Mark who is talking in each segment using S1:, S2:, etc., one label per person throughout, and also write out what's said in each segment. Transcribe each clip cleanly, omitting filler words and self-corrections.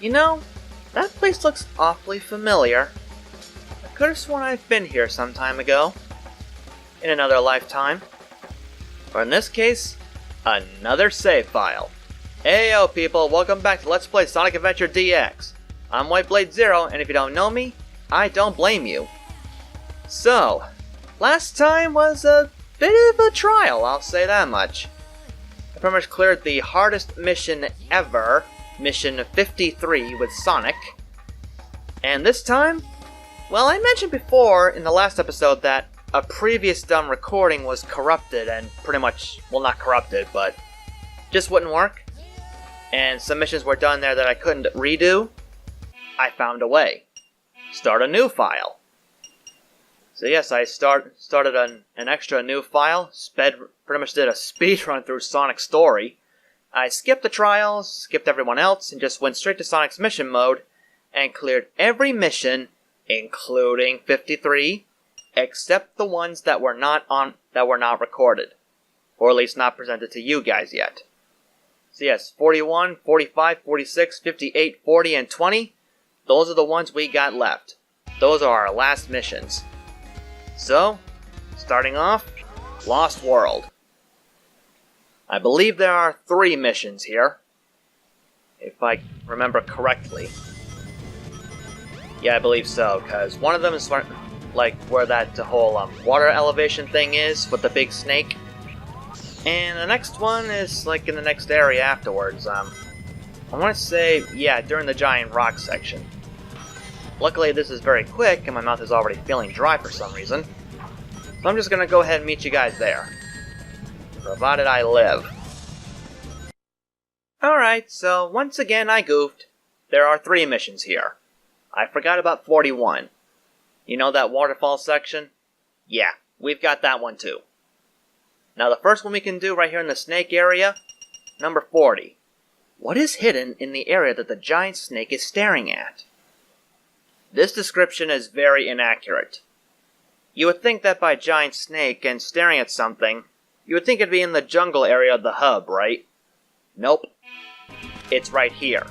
S1: You know, that place looks awfully familiar. I could have sworn I've been here some time ago. In another lifetime. Or in this case, another save file. Heyo people, welcome back to Let's Play Sonic Adventure DX. I'm WhiteBladeZero, and if you don't know me, I don't blame you. So, last time was a bit of a trial, I'll say that much. I pretty much cleared the hardest mission ever, Mission 53 with Sonic. And this time, well, I mentioned before in the last episode that a previous done recording was corrupted and pretty much, well, not corrupted, but just wouldn't work. And some missions were done there that I couldn't redo. I found a way. Start a new file. So yes, I started an extra new file. Pretty much did a speed run through Sonic's story. I skipped the trials, skipped everyone else, and just went straight to Sonic's mission mode and cleared every mission, including 53, except the ones that were not recorded, or at least not presented to you guys yet. So yes, 41, 45, 46, 58, 40, and 20, those are the ones we got left. Those are our last missions. So, starting off, Lost World. I believe there are 3 missions here, if I remember correctly. Yeah, I believe so, because one of them is like where that whole water elevation thing is with the big snake. And the next one is like in the next area afterwards. I want to say, yeah, during the giant rock section. Luckily this is very quick and my mouth is already feeling dry for some reason. So I'm just going to go ahead and meet you guys there. Provided I live. Alright, so once again I goofed. There are 3 missions here. I forgot about 41. You know that waterfall section? Yeah, we've got that one too. Now the first one we can do right here in the snake area, number 40. What is hidden in the area that the giant snake is staring at? This description is very inaccurate. You would think that by giant snake and staring at something, you would think it'd be in the jungle area of the hub, right? Nope. It's right here.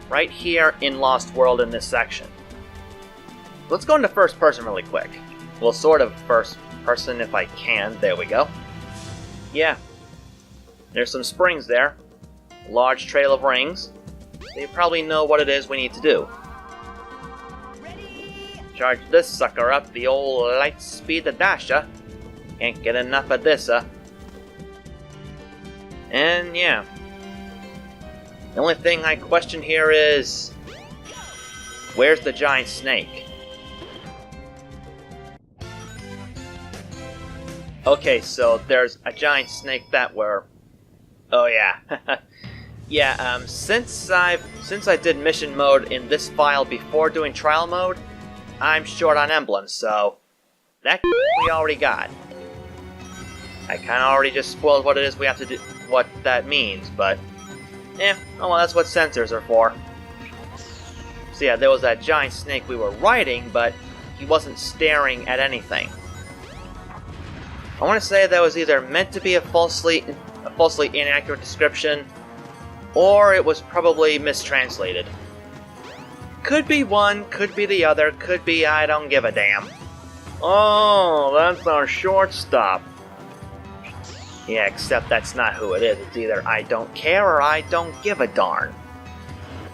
S1: Right here in Lost World in this section. Let's go into first person really quick. Well, sort of first person if I can. There we go. Yeah. There's some springs there. A large trail of rings. So you probably know what it is we need to do. Charge this sucker up, the old light speed dasher. Can't get enough of this, And yeah. The only thing I question here is, where's the giant snake? Okay, so there's a giant snake that were... Oh yeah. Yeah, since I did mission mode in this file before doing trial mode, I'm short on emblems, so that we already got. I kinda already just spoiled what it is we have to do, what that means, but oh well, that's what sensors are for. So yeah, there was that giant snake we were riding, but he wasn't staring at anything. I want to say that was either meant to be a falsely inaccurate description, or it was probably mistranslated. Could be one, could be the other, could be I don't give a damn. Oh, that's our shortstop. Yeah, except that's not who it is. It's either I don't care or I don't give a darn.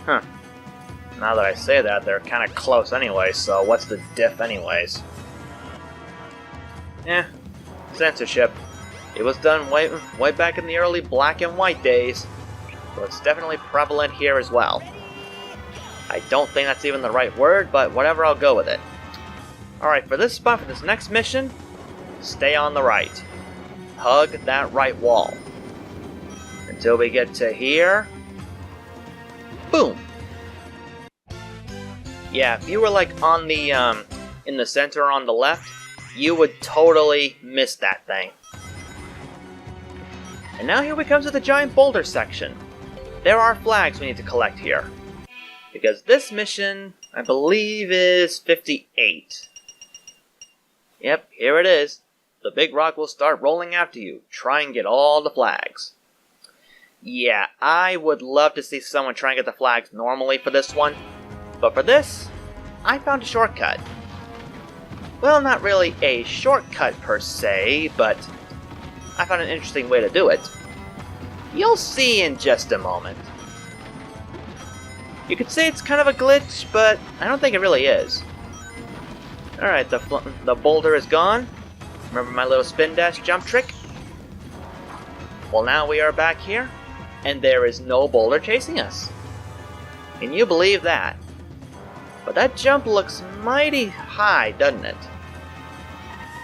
S1: Huh. Now that I say that, they're kind of close anyway, so what's the diff anyways? Censorship. It was done way back in the early black and white days, so it's definitely prevalent here as well. I don't think that's even the right word, but whatever, I'll go with it. Alright, for this spot, for this next mission, stay on the right. Hug that right wall. Until we get to here. Boom! Yeah, if you were like on the, in the center on the left, you would totally miss that thing. And now here we come to the giant boulder section. There are flags we need to collect here. Because this mission, I believe, is 58. Yep, here it is. The big rock will start rolling after you. Try and get all the flags. Yeah, I would love to see someone try and get the flags normally for this one, but for this, I found a shortcut. Well, not really a shortcut per se, but I found an interesting way to do it. You'll see in just a moment. You could say it's kind of a glitch, but I don't think it really is. Alright, the boulder is gone. Remember my little spin dash jump trick? Well, now we are back here, and there is no boulder chasing us. Can you believe that? But that jump looks mighty high, doesn't it?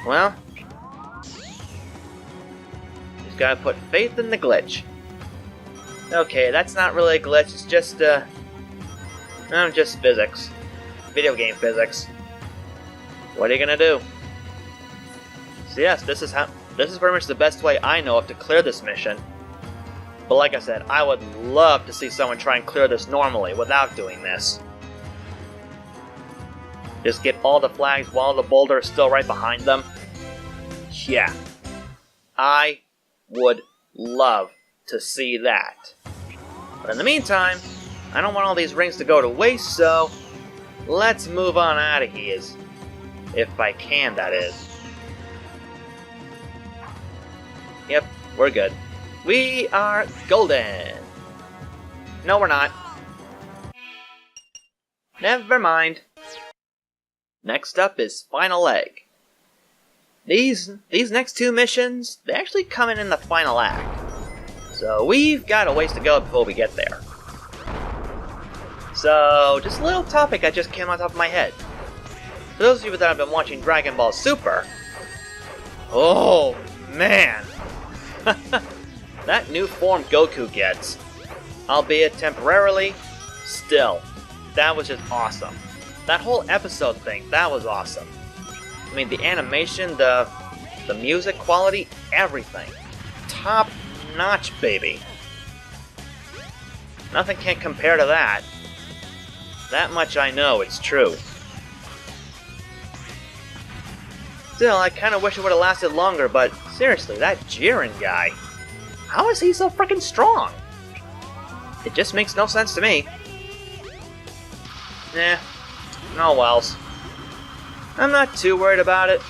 S1: Well, just gotta put faith in the glitch. Okay, that's not really a glitch, it's just just physics. Video game physics. What are you gonna do? So yes, this is pretty much the best way I know of to clear this mission. But like I said, I would love to see someone try and clear this normally without doing this. Just get all the flags while the boulder is still right behind them. Yeah. I would love to see that. But in the meantime, I don't want all these rings to go to waste, so let's move on out of here. If I can, that is. Yep, we're good. We are golden! No, we're not. Never mind. Next up is Final Egg. These next two missions, they actually come in the final act. So we've got a ways to go before we get there. So, just a little topic that just came on top of my head. For those of you that have been watching Dragon Ball Super, oh man! That new form Goku gets, albeit temporarily, still, that was just awesome. That whole episode thing, that was awesome. I mean, the animation, the music quality, everything. Top notch, baby. Nothing can compare to that. That much I know, it's true. Still, I kinda wish it would've lasted longer, but seriously, that Jiren guy, how is he so freaking strong? It just makes no sense to me. Oh wells. I'm not too worried about it.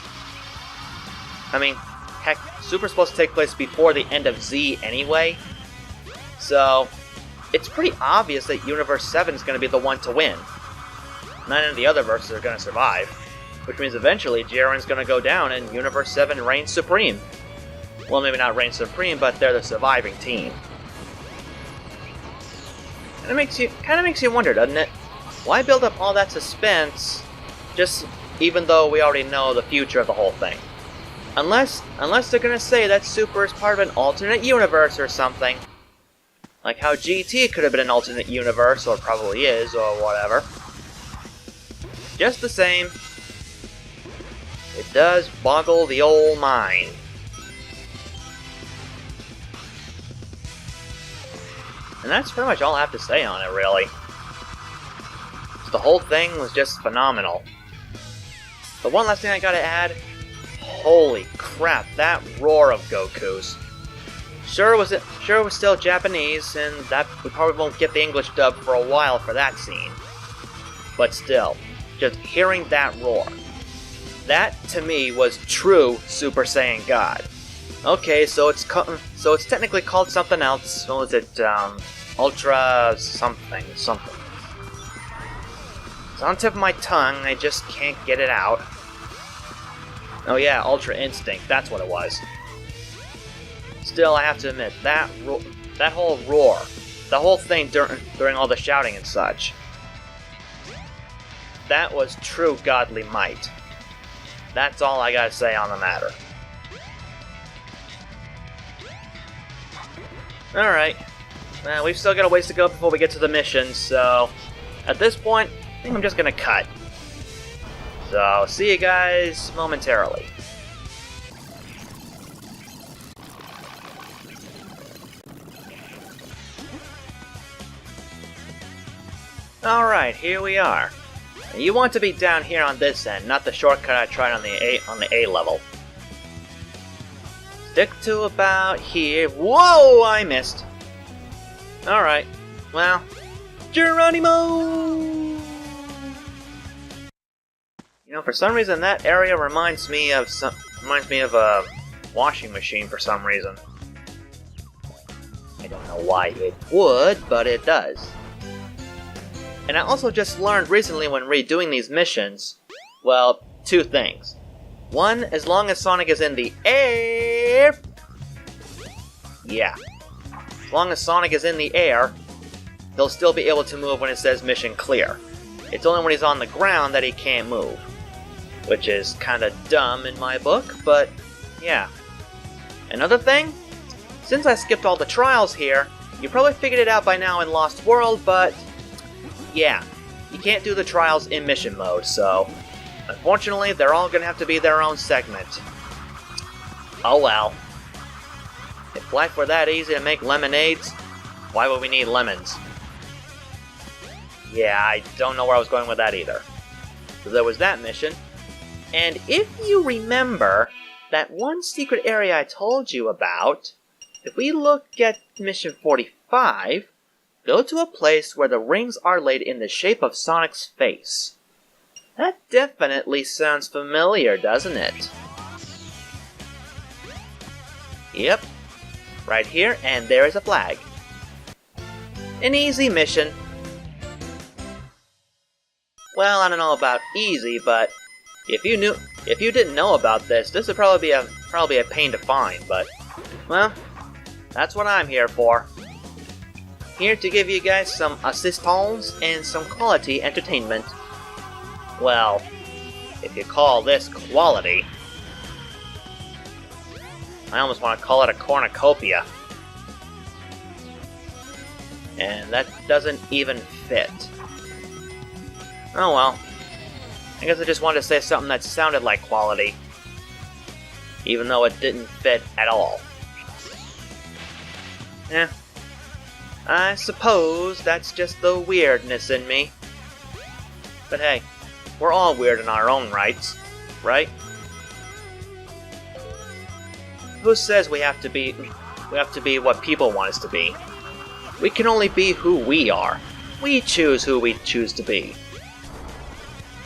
S1: I mean, heck, Super's supposed to take place before the end of Z anyway. So, it's pretty obvious that Universe 7 is going to be the one to win. None of the other verses are going to survive. Which means eventually Jiren's going to go down and Universe 7 reigns supreme. Well, maybe not reign supreme, but they're the surviving team. And it kind of makes you wonder, doesn't it? Why build up all that suspense, just even though we already know the future of the whole thing? Unless they're gonna say that Super is part of an alternate universe or something. Like how GT could have been an alternate universe, or probably is, or whatever. Just the same, it does boggle the old mind. And that's pretty much all I have to say on it, really. The whole thing was just phenomenal. The one last thing I gotta add, holy crap, that roar of Goku's. Sure it was still Japanese, and that we probably won't get the English dub for a while for that scene. But still, just hearing that roar, that to me was true Super Saiyan God. Okay, so it's technically called something else. What was it? Ultra something. It's on the tip of my tongue, I just can't get it out. Oh yeah, Ultra Instinct, that's what it was. Still, I have to admit, that whole roar, the whole thing during all the shouting and such, that was true godly might. That's all I gotta say on the matter. Alright, well, we've still got a ways to go before we get to the mission, so at this point, I think I'm just gonna cut. So, see you guys momentarily. Alright, here we are. You want to be down here on this end, not the shortcut I tried on the A level. Stick to about here. Whoa, I missed. Alright, well, Geronimo! You know, for some reason that area reminds me of a washing machine for some reason. I don't know why it would, but it does. And I also just learned recently when redoing these missions, well, two things. One, as long as Sonic is in the air... Yeah. As long as Sonic is in the air, he'll still be able to move when it says mission clear. It's only when he's on the ground that he can't move. Which is kinda dumb in my book, but yeah. Another thing? Since I skipped all the trials here, you probably figured it out by now in Lost World, but... yeah, you can't do the trials in mission mode, so... unfortunately, they're all gonna have to be their own segment. Oh well. If life were that easy to make lemonades, why would we need lemons? Yeah, I don't know where I was going with that either. So there was that mission. And if you remember, that one secret area I told you about, if we look at mission 45, go to a place where the rings are laid in the shape of Sonic's face. That definitely sounds familiar, doesn't it? Yep, right here, and there is a flag. An easy mission. Well, I don't know about easy, but if you didn't know about this would probably be a pain to find, but, well, that's what I'm here for. Here to give you guys some assistance and some quality entertainment. Well, if you call this quality. I almost want to call it a cornucopia. And that doesn't even fit. Oh well. I guess I just wanted to say something that sounded like quality. Even though it didn't fit at all. Eh. I suppose that's just the weirdness in me. But hey, we're all weird in our own rights, right? Who says we have to be what people want us to be? We can only be who we are. We choose who we choose to be.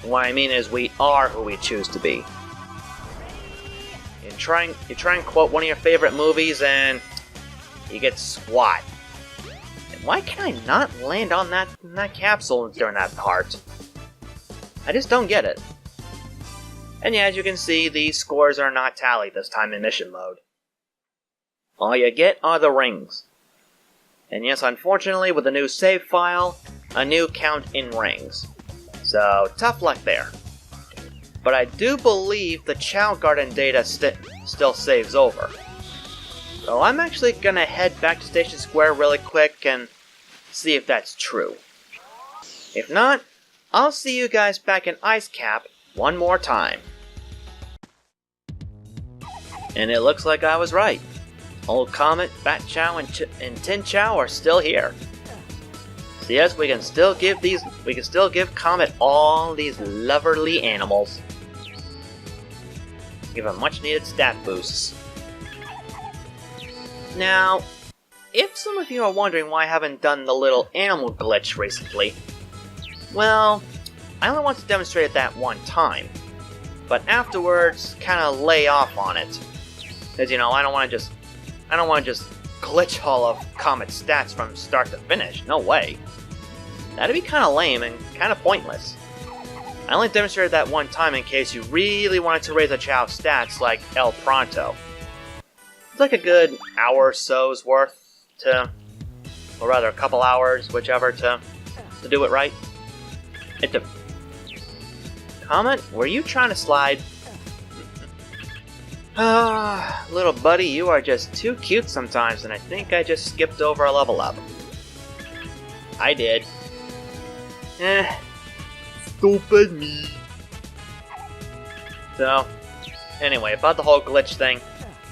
S1: What I mean is we are who we choose to be. You try and quote one of your favorite movies and you get squat. And why can I not land on that capsule during that part? I just don't get it. And yeah, as you can see, the scores are not tallied this time in mission mode. All you get are the rings. And yes, unfortunately, with the new save file, a new count in rings. So, tough luck there. But I do believe the Chow Garden data still saves over. So I'm actually gonna head back to Station Square really quick and see if that's true. If not, I'll see you guys back in Ice Cap one more time. And it looks like I was right. Old Comet, Bat Chow, and Tin Chow are still here. So yes, we can still give Comet all these lovely animals. Give him much needed stat boosts. Now, if some of you are wondering why I haven't done the little animal glitch recently, well, I only want to demonstrate it that one time, but afterwards, kinda lay off on it. Cause you know, I don't wanna just glitch all of Comet's stats from start to finish, no way. That'd be kinda lame and kinda pointless. I only demonstrated that one time in case you really wanted to raise a Chow's stats like El Pronto. It's like a good hour or so's worth to, or rather a couple hours, whichever, to do it right. Comet, were you trying to slide? Ah, little buddy, you are just too cute sometimes, and I think I just skipped over a level up. I did. Stupid me. So, anyway, about the whole glitch thing,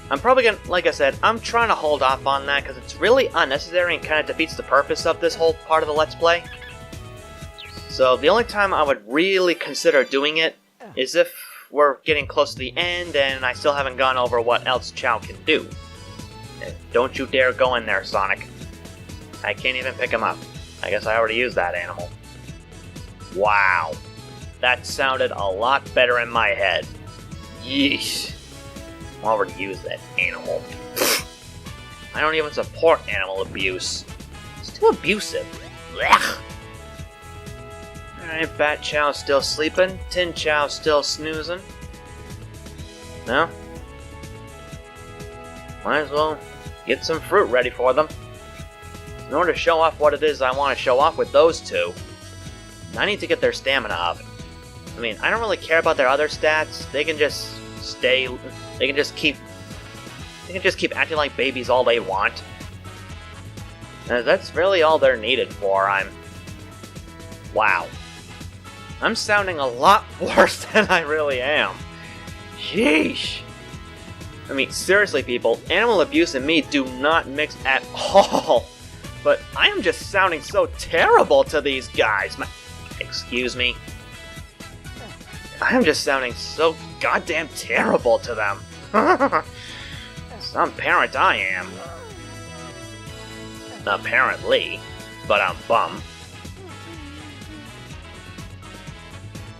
S1: I'm probably gonna, like I said, I'm trying to hold off on that because it's really unnecessary and kind of defeats the purpose of this whole part of the Let's Play. So the only time I would really consider doing it is if we're getting close to the end and I still haven't gone over what else Chow can do. And don't you dare go in there, Sonic. I can't even pick him up. I guess I already used that animal. Wow. That sounded a lot better in my head. Yeesh. I already used that animal. I don't even support animal abuse. It's too abusive. Blech. Alright, Bat Chow's still sleeping. Tin Chow's still snoozing. No? Might as well get some fruit ready for them. In order to show off what it is I want to show off with those two, I need to get their stamina up. I mean, I don't really care about their other stats. They can just stay. They can just keep acting like babies all they want. That's really all they're needed for. Wow. I'm sounding a lot worse than I really am. Sheesh. I mean, seriously, people, animal abuse and me do not mix at all. But I am just sounding so terrible to these guys. Excuse me? I am just sounding so goddamn terrible to them. Some parent I am. Apparently. But I'm bum.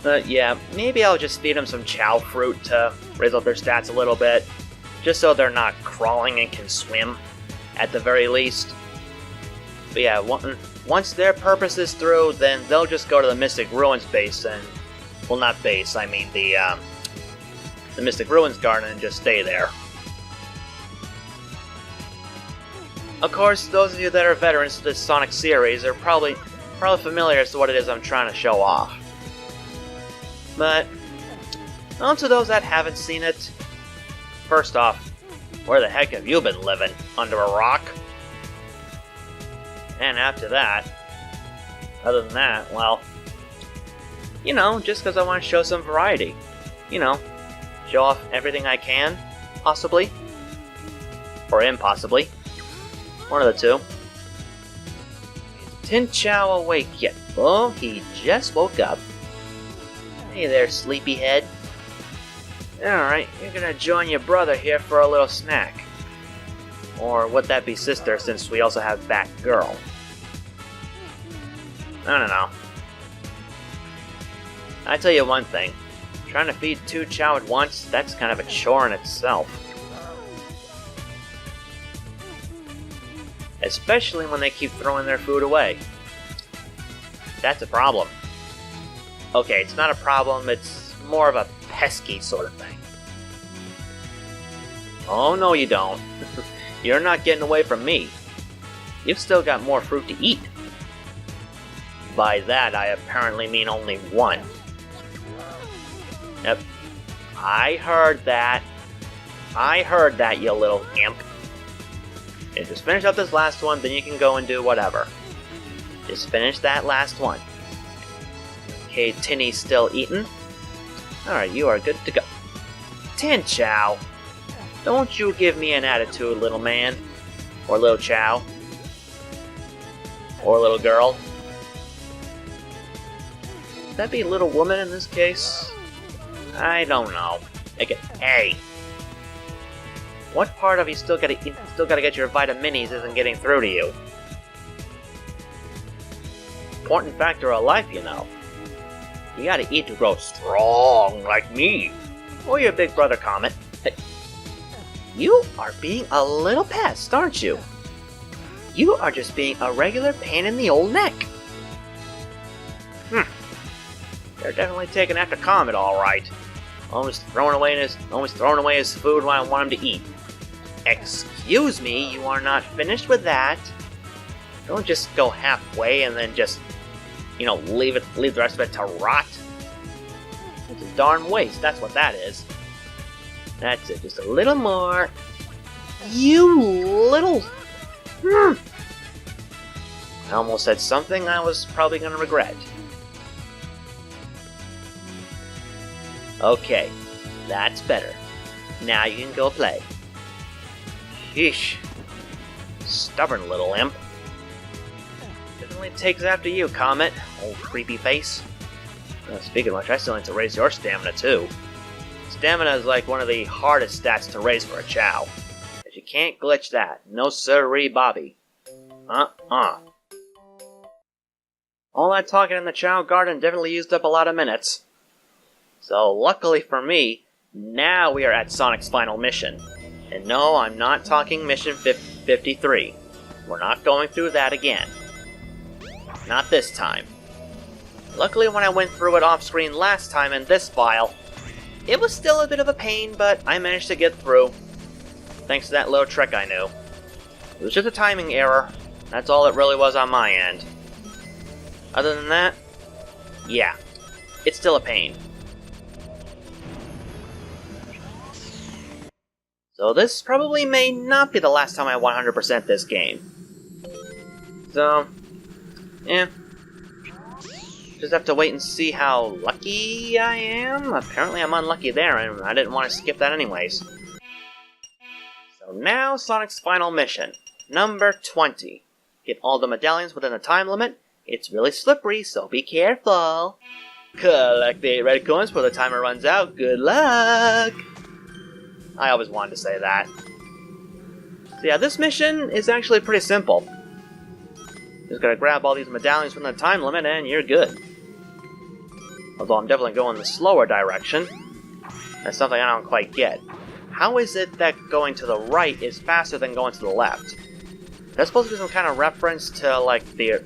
S1: But yeah, maybe I'll just feed them some chow fruit to raise up their stats a little bit. Just so they're not crawling and can swim, at the very least. But yeah, once their purpose is through, then they'll just go to the Mystic Ruins base and... Well, not base, I mean the Mystic Ruins Garden and just stay there. Of course, those of you that are veterans to this Sonic series are probably familiar as to what it is I'm trying to show off. But, on to those that haven't seen it, first off, where the heck have you been living? Under a rock? And after that, other than that, well, you know, just because I want to show some variety. You know, show off everything I can, possibly. Or impossibly. One of the two. Is Tin Chow awake yet? Oh, he just woke up. Hey there, sleepyhead. Alright, you're gonna join your brother here for a little snack. Or would that be sister, since we also have Bat Girl? I don't know. I tell you one thing. Trying to feed two chow at once, that's kind of a chore in itself. Especially when they keep throwing their food away. That's a problem. Okay, it's not a problem, it's more of a pesky sort of thing. Oh, no you don't. You're not getting away from me. You've still got more fruit to eat. By that, I apparently mean only one. Yep. I heard that. I heard that, you little imp. And just finish up this last one, then you can go and do whatever. Just finish that last one. Okay, Tinny's still eating. Alright, you are good to go. Tin Chow! Don't you give me an attitude, little man. Or little Chow. Or little girl. Would that be little woman in this case? I don't know. Okay, hey! What part of you still gotta get your vitaminis isn't getting through to you? Important factor of life, you know. You gotta eat to grow strong like me. Or your big brother Comet. Hey, you are being a little pest, aren't you? You are just being a regular pain in the old neck. They're definitely taking after Comet, alright. Always throwing away his food when I want him to eat. Excuse me, you are not finished with that. Don't just go halfway and then just, you know, leave the rest of it to rot. It's a darn waste, that's what that is. That's it, just a little more. You little... I almost said something I was probably going to regret. Okay, that's better. Now you can go play. Sheesh. Stubborn little imp. Definitely takes after you, Comet, old creepy face. Speaking of which, I still need to raise your stamina too. Stamina is like one of the hardest stats to raise for a Chow. If you can't glitch that, no sirree Bobby. All that talking in the Chow Garden definitely used up a lot of minutes. So luckily for me, now we are at Sonic's final mission. And no, I'm not talking Mission 53. We're not going through that again. Not this time. Luckily when I went through it off screen last time in this file, it was still a bit of a pain, but I managed to get through. Thanks to that little trick I knew. It was just a timing error. That's all it really was on my end. Other than that, yeah, it's still a pain. So this probably may not be the last time I 100% this game. So, yeah. Just have to wait and see how lucky I am. Apparently I'm unlucky there, and I didn't want to skip that anyways. So now Sonic's final mission, number 20. Get all the medallions within the time limit. It's really slippery, so be careful. Collect the 8 red coins before the timer runs out. Good luck! I always wanted to say that. So yeah, this mission is actually pretty simple. Just gotta grab all these medallions from the time limit and you're good. Although I'm definitely going the slower direction. That's something I don't quite get. How is it that going to the right is faster than going to the left? That's supposed to be some kind of reference to like the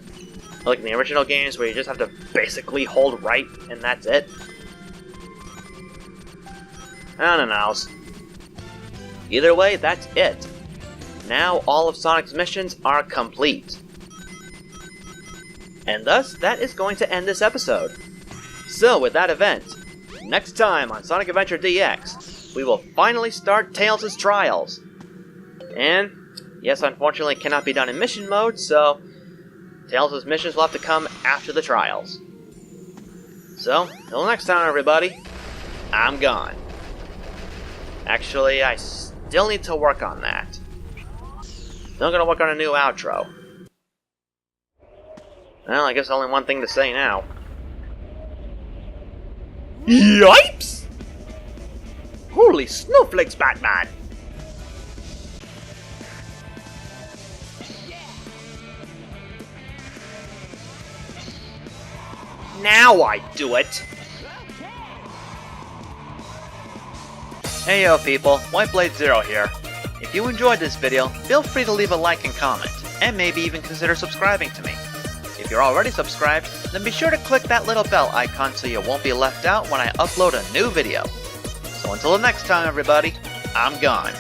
S1: original games where you just have to basically hold right and that's it? I don't know. Either way, that's it. Now all of Sonic's missions are complete. And thus, that is going to end this episode. So, with that event, next time on Sonic Adventure DX, we will finally start Tails' trials. And, yes, unfortunately it cannot be done in mission mode, so Tails' missions will have to come after the trials. So, till next time everybody, I'm gone. Actually, I still need to work on that. Still gonna work on a new outro. Well, I guess only one thing to say now. Yipes! Holy snowflakes, Batman! Now I do it! Hey yo people, WhiteBladeZero here. If you enjoyed this video, feel free to leave a like and comment, and maybe even consider subscribing to me. If you're already subscribed, then be sure to click that little bell icon so you won't be left out when I upload a new video. So until the next time everybody, I'm gone.